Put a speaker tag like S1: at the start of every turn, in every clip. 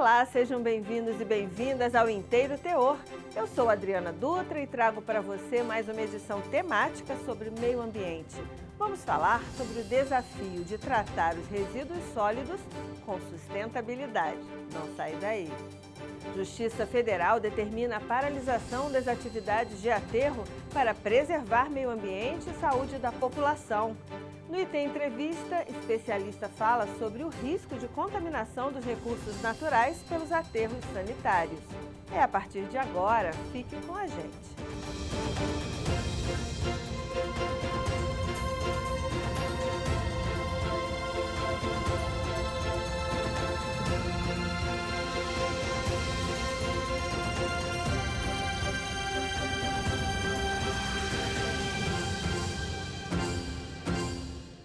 S1: Olá, sejam bem-vindos e bem-vindas ao Inteiro Teor. Eu sou Adriana Dutra e trago para você mais uma edição temática sobre meio ambiente. Vamos falar sobre o desafio de tratar os resíduos sólidos com sustentabilidade. Não sai daí. Justiça Federal determina a paralisação das atividades de aterro para preservar meio ambiente e saúde da população. No Item Entrevista, especialista fala sobre o risco de contaminação dos recursos naturais pelos aterros sanitários. É a partir de agora, fique com a gente.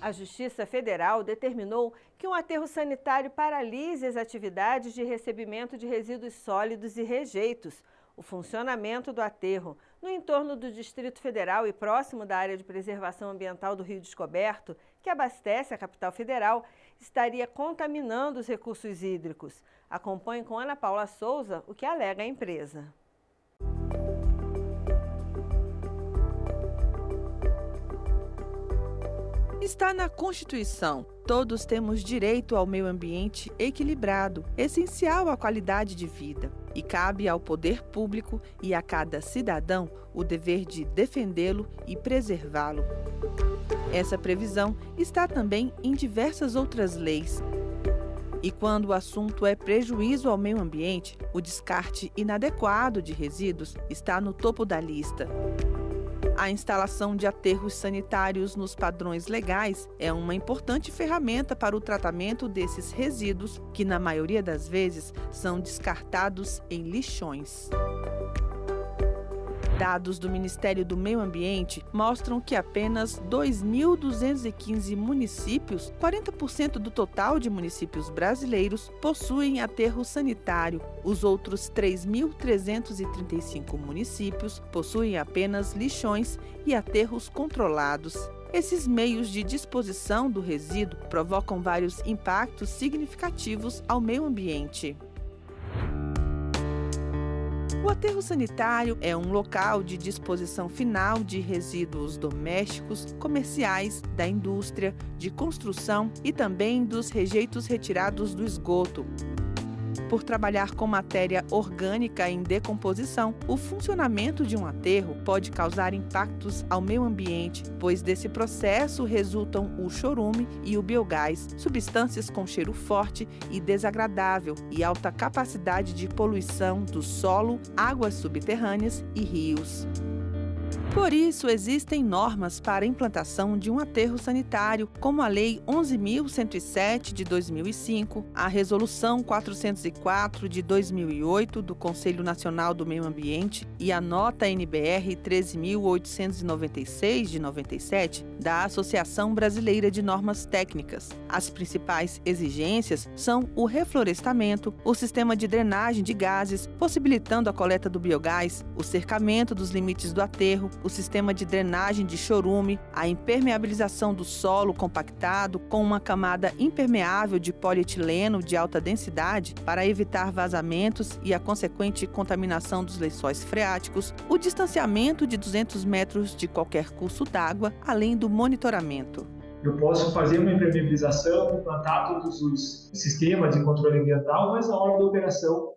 S1: A Justiça Federal determinou que um aterro sanitário paralise as atividades de recebimento de resíduos sólidos e rejeitos. O funcionamento do aterro no entorno do Distrito Federal e próximo da área de preservação ambiental do Rio Descoberto, que abastece a capital federal, estaria contaminando os recursos hídricos. Acompanhe com Ana Paula Souza o que alega a empresa.
S2: Está na Constituição. Todos temos direito ao meio ambiente equilibrado, essencial à qualidade de vida. E cabe ao poder público e a cada cidadão o dever de defendê-lo e preservá-lo. Essa previsão está também em diversas outras leis. E quando o assunto é prejuízo ao meio ambiente, o descarte inadequado de resíduos está no topo da lista. A instalação de aterros sanitários nos padrões legais é uma importante ferramenta para o tratamento desses resíduos, que na maioria das vezes são descartados em lixões. Dados do Ministério do Meio Ambiente mostram que apenas 2.215 municípios, 40% do total de municípios brasileiros, possuem aterro sanitário. Os outros 3.335 municípios possuem apenas lixões e aterros controlados. Esses meios de disposição do resíduo provocam vários impactos significativos ao meio ambiente. O aterro sanitário é um local de disposição final de resíduos domésticos, comerciais, da indústria, de construção e também dos rejeitos retirados do esgoto. Por trabalhar com matéria orgânica em decomposição, o funcionamento de um aterro pode causar impactos ao meio ambiente, pois desse processo resultam o chorume e o biogás, substâncias com cheiro forte e desagradável e alta capacidade de poluição do solo, águas subterrâneas e rios. Por isso, existem normas para a implantação de um aterro sanitário, como a Lei 11.107 de 2005, a Resolução 404 de 2008 do Conselho Nacional do Meio Ambiente e a Nota NBR 13.896 de 97 da Associação Brasileira de Normas Técnicas. As principais exigências são o reflorestamento, o sistema de drenagem de gases, possibilitando a coleta do biogás, o cercamento dos limites do aterro, o sistema de drenagem de chorume, a impermeabilização do solo compactado com uma camada impermeável de polietileno de alta densidade para evitar vazamentos e a consequente contaminação dos lençóis freáticos, o distanciamento de 200 metros de qualquer curso d'água, além do monitoramento.
S3: Eu posso fazer uma impermeabilização, implantar todos os sistemas de controle ambiental, mas na hora da operação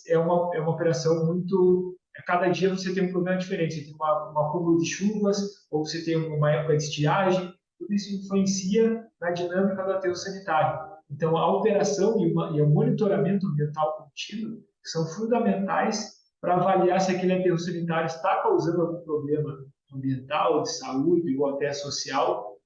S3: é uma operação muito... Cada dia você tem um problema diferente, você tem um acúmulo de chuvas, ou você tem uma época de estiagem, tudo isso influencia na dinâmica do aterro sanitário. Então, a operação e o monitoramento ambiental contínuo são fundamentais para avaliar se aquele aterro sanitário está causando algum problema ambiental, de saúde ou até social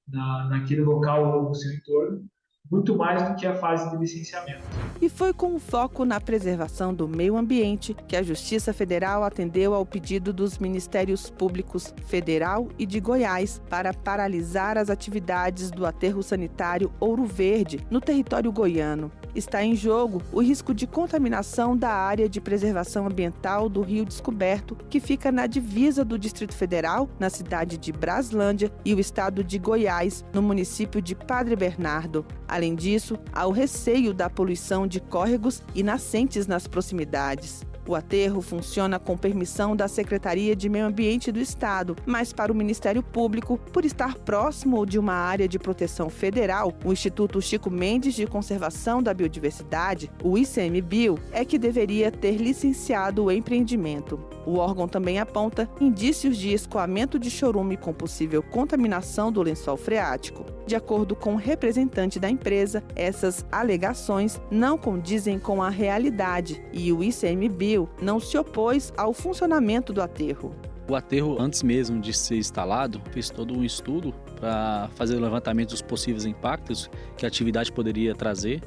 S3: naquele local ou no seu entorno, muito mais do que a fase de licenciamento.
S2: E foi com foco na preservação do meio ambiente que a Justiça Federal atendeu ao pedido dos Ministérios Públicos Federal e de Goiás para paralisar as atividades do aterro sanitário Ouro Verde, no território goiano. está em jogo o risco de contaminação da área de preservação ambiental do Rio Descoberto, que fica na divisa do Distrito Federal, na cidade de Braslândia, e o estado de Goiás, no município de Padre Bernardo. Além disso, há o receio da poluição de córregos e nascentes nas proximidades. O aterro funciona com permissão da Secretaria de Meio Ambiente do Estado, mas para o Ministério Público, por estar próximo de uma área de proteção federal, o Instituto Chico Mendes de Conservação da Biodiversidade, o ICMBio, é que deveria ter licenciado o empreendimento. O órgão também aponta indícios de escoamento de chorume com possível contaminação do lençol freático. De acordo com o representante da empresa, essas alegações não condizem com a realidade e o ICMBio não se opôs ao funcionamento do aterro.
S4: O aterro, antes mesmo de ser instalado, fez todo um estudo para fazer o levantamento dos possíveis impactos que a atividade poderia trazer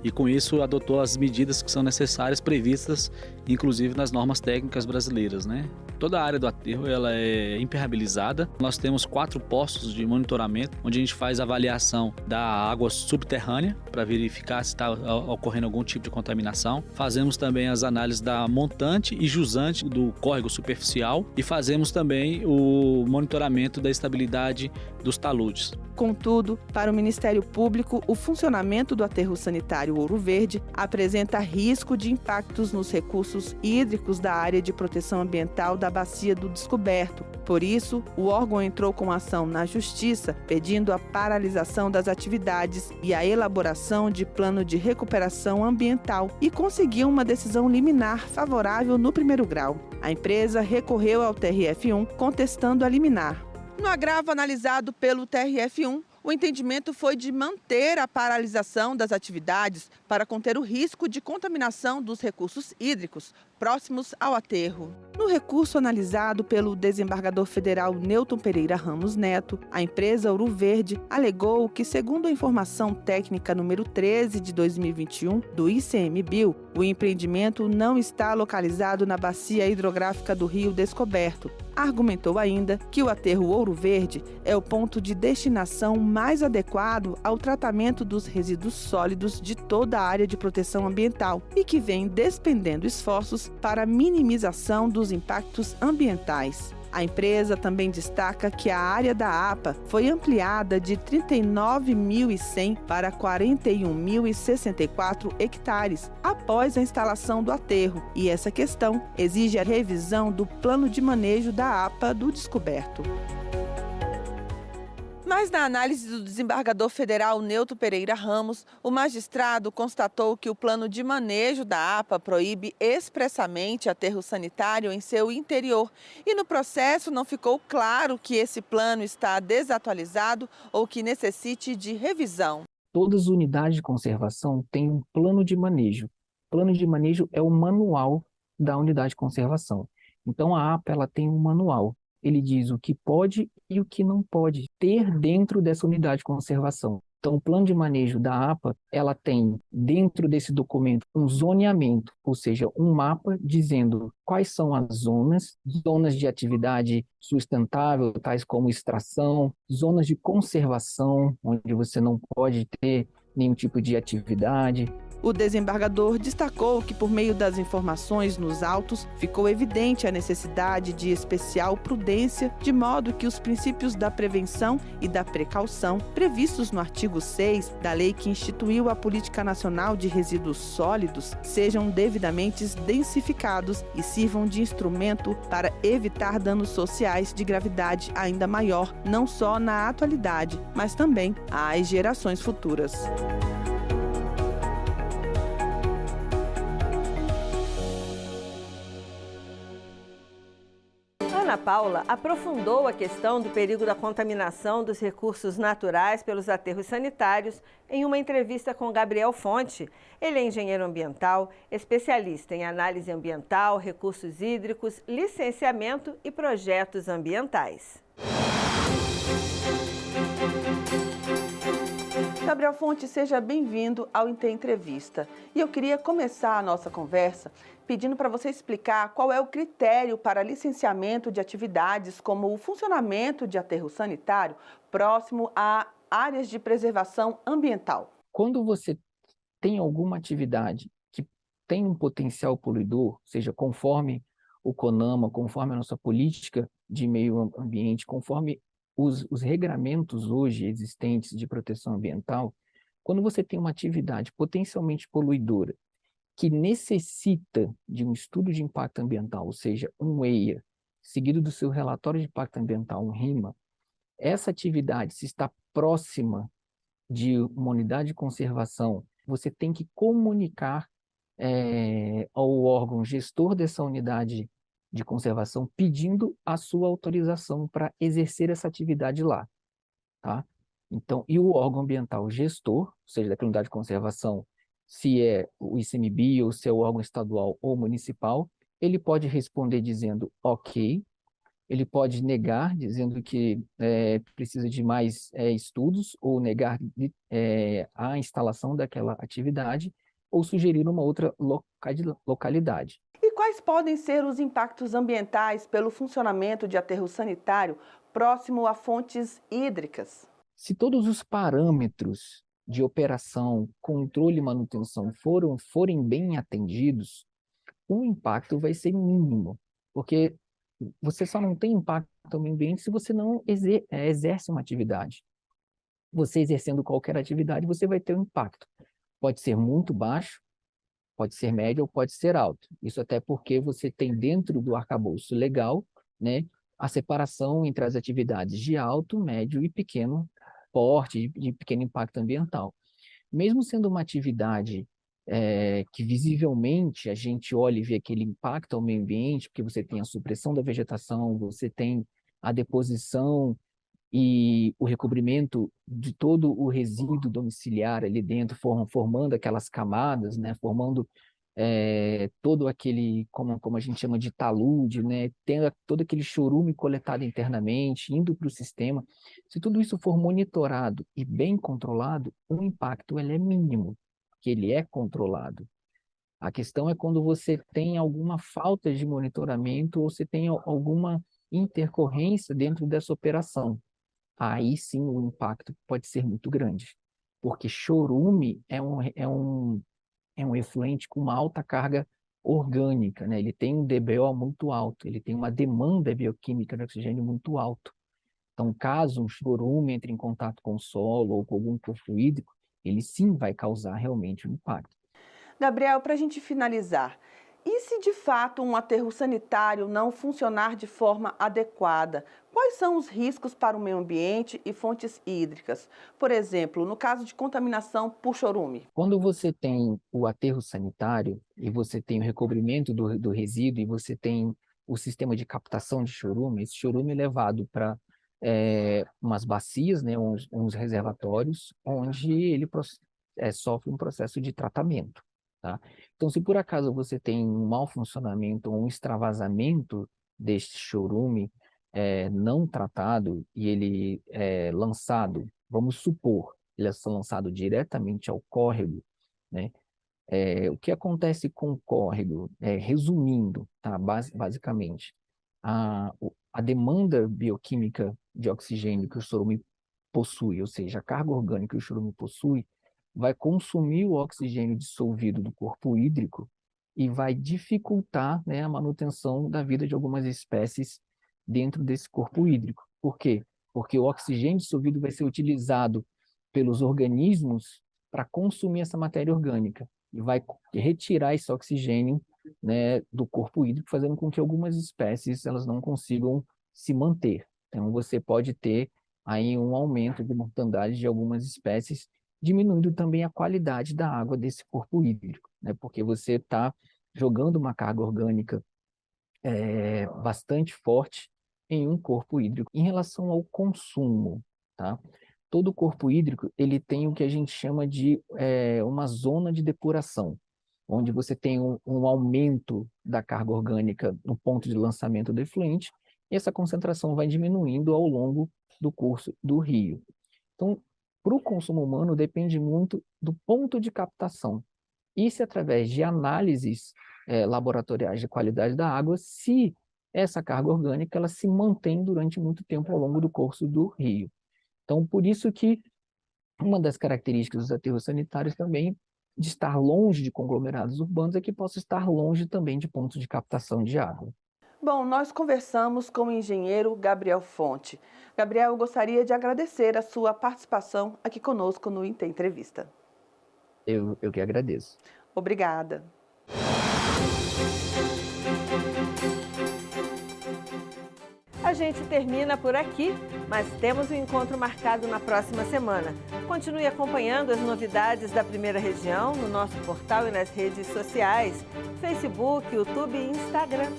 S4: e, com isso, adotou as medidas que são necessárias, previstas, inclusive nas normas técnicas brasileiras, né? Toda a área do aterro ela é impermeabilizada. Nós temos 4 postos de monitoramento, onde a gente faz avaliação da água subterrânea para verificar se está ocorrendo algum tipo de contaminação. Fazemos também as análises da montante e jusante do córrego superficial e fazemos também o monitoramento da estabilidade dos taludes.
S2: Contudo, para o Ministério Público, o funcionamento do aterro sanitário Ouro Verde apresenta risco de impactos nos recursos hídricos da área de proteção ambiental da Bacia do Descoberto. Por isso, o órgão entrou com ação na Justiça, pedindo a paralisação das atividades e a elaboração de plano de recuperação ambiental e conseguiu uma decisão liminar favorável no primeiro grau. A empresa recorreu ao TRF1 contestando a liminar. No agravo analisado pelo TRF1, o entendimento foi de manter a paralisação das atividades para conter o risco de contaminação dos recursos hídricos próximos ao aterro. No recurso analisado pelo desembargador federal Newton Pereira Ramos Neto, a empresa Ouro Verde alegou que, segundo a informação técnica número 13 de 2021 do ICMBio, o empreendimento não está localizado na bacia hidrográfica do Rio Descoberto. Argumentou ainda que o aterro Ouro Verde é o ponto de destinação mais adequado ao tratamento dos resíduos sólidos de toda a área de proteção ambiental e que vem despendendo esforços para a minimização dos impactos ambientais. A empresa também destaca que a área da APA foi ampliada de 39.100 para 41.064 hectares após a instalação do aterro, e essa questão exige a revisão do plano de manejo da APA do Descoberto. Mas na análise do desembargador federal Newton Pereira Ramos, o magistrado constatou que o plano de manejo da APA proíbe expressamente aterro sanitário em seu interior e no processo não ficou claro que esse plano está desatualizado ou que necessite de revisão.
S5: Todas as unidades de conservação têm um plano de manejo. O plano de manejo é o manual da unidade de conservação. Então a APA ela tem um manual. Ele diz o que pode e o que não pode ter dentro dessa unidade de conservação. Então, o plano de manejo da APA, ela tem dentro desse documento um zoneamento, ou seja, um mapa dizendo quais são as zonas de atividade sustentável, tais como extração, zonas de conservação, onde você não pode ter nenhum tipo de atividade.
S2: O desembargador destacou que, por meio das informações nos autos, ficou evidente a necessidade de especial prudência, de modo que os princípios da prevenção e da precaução, previstos no artigo 6 da lei que instituiu a Política Nacional de Resíduos Sólidos, sejam devidamente densificados e sirvam de instrumento para evitar danos sociais de gravidade ainda maior, não só na atualidade, mas também às gerações futuras.
S1: Ana Paula aprofundou a questão do perigo da contaminação dos recursos naturais pelos aterros sanitários em uma entrevista com Gabriel Fonte. Ele é engenheiro ambiental, especialista em análise ambiental, recursos hídricos, licenciamento e projetos ambientais.
S2: Gabriel Fonte, seja bem-vindo ao Inte Entrevista. E eu queria começar a nossa conversa pedindo para você explicar qual é o critério para licenciamento de atividades como o funcionamento de aterro sanitário próximo a áreas de preservação ambiental.
S5: Quando você tem alguma atividade que tem um potencial poluidor, seja conforme o CONAMA, conforme a nossa política de meio ambiente, conforme os regramentos hoje existentes de proteção ambiental, quando você tem uma atividade potencialmente poluidora que necessita de um estudo de impacto ambiental, ou seja, um EIA, seguido do seu relatório de impacto ambiental, um RIMA, essa atividade, se está próxima de uma unidade de conservação, você tem que comunicar ao órgão gestor dessa unidade de conservação pedindo a sua autorização para exercer essa atividade lá, tá? Então, e o órgão ambiental gestor, ou seja, daquela unidade de conservação, se é o ICMBio ou se é o órgão estadual ou municipal, ele pode responder dizendo ok, ele pode negar, dizendo que precisa de mais estudos, ou negar a instalação daquela atividade, ou sugerir uma outra localidade.
S1: E quais podem ser os impactos ambientais pelo funcionamento de aterro sanitário próximo a fontes hídricas?
S5: Se todos os parâmetros de operação, controle e manutenção forem bem atendidos, o impacto vai ser mínimo, porque você só não tem impacto no meio ambiente se você não exerce uma atividade. Você exercendo qualquer atividade, você vai ter um impacto. Pode ser muito baixo, pode ser médio ou pode ser alto. Isso até porque você tem dentro do arcabouço legal, né, a separação entre as atividades de alto, médio e pequeno porte, de pequeno impacto ambiental. Mesmo sendo uma atividade que visivelmente a gente olha e vê aquele impacto ao meio ambiente, porque você tem a supressão da vegetação, você tem a deposição e o recobrimento de todo o resíduo domiciliar ali dentro, formando aquelas camadas, né, formando todo aquele, como a gente chama de talude, né, tendo todo aquele chorume coletado internamente, indo para o sistema. Se tudo isso for monitorado e bem controlado, o impacto ele é mínimo, que ele é controlado. A questão é quando você tem alguma falta de monitoramento ou você tem alguma intercorrência dentro dessa operação. Aí sim o impacto pode ser muito grande, porque chorume é um efluente com uma alta carga orgânica, né? Ele tem um DBO muito alto, ele tem uma demanda bioquímica de oxigênio muito alto. Então, caso um chorume entre em contato com o solo ou com algum corpo hídrico, ele sim vai causar realmente um impacto.
S1: Gabriel, para a gente finalizar, e se de fato um aterro sanitário não funcionar de forma adequada? Quais são os riscos para o meio ambiente e fontes hídricas? Por exemplo, no caso de contaminação por chorume.
S5: Quando você tem o aterro sanitário e você tem o recobrimento do resíduo e você tem o sistema de captação de chorume, esse chorume é levado para umas bacias, né, uns reservatórios, onde ele sofre um processo de tratamento. Tá? Então, se por acaso você tem um mau funcionamento ou um extravasamento deste chorume não tratado e ele é lançado, vamos supor, ele é lançado diretamente ao córrego, né? O que acontece com o córrego? Resumindo, tá? Basicamente, a demanda bioquímica de oxigênio que o chorume possui, ou seja, a carga orgânica que o chorume possui, vai consumir o oxigênio dissolvido do corpo hídrico e vai dificultar, né, a manutenção da vida de algumas espécies dentro desse corpo hídrico. Por quê? Porque o oxigênio dissolvido vai ser utilizado pelos organismos para consumir essa matéria orgânica e vai retirar esse oxigênio, né, do corpo hídrico, fazendo com que algumas espécies elas não consigam se manter. Então, você pode ter aí um aumento de mortandade de algumas espécies, diminuindo também a qualidade da água desse corpo hídrico, né? Porque você está jogando uma carga orgânica bastante forte em um corpo hídrico. Em relação ao consumo, tá? Todo corpo hídrico ele tem o que a gente chama de uma zona de depuração, onde você tem um aumento da carga orgânica no ponto de lançamento do efluente, e essa concentração vai diminuindo ao longo do curso do rio. Então, para o consumo humano, depende muito do ponto de captação. E se através de análises laboratoriais de qualidade da água, se essa carga orgânica ela se mantém durante muito tempo ao longo do curso do rio. Então, por isso que uma das características dos aterros sanitários também de estar longe de conglomerados urbanos é que possa estar longe também de pontos de captação de água.
S2: Bom, nós conversamos com o engenheiro Gabriel Fonte. Gabriel, eu gostaria de agradecer a sua participação aqui conosco no Inte Entrevista.
S5: Eu que agradeço.
S2: Obrigada.
S1: A gente termina por aqui, mas temos um encontro marcado na próxima semana. Continue acompanhando as novidades da primeira região no nosso portal e nas redes sociais, Facebook, YouTube e Instagram.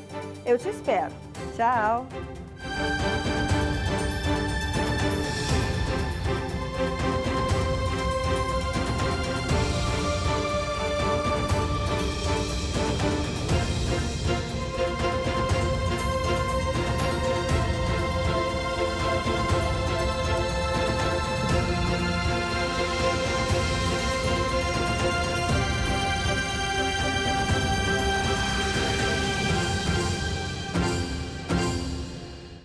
S1: Eu te espero. Tchau!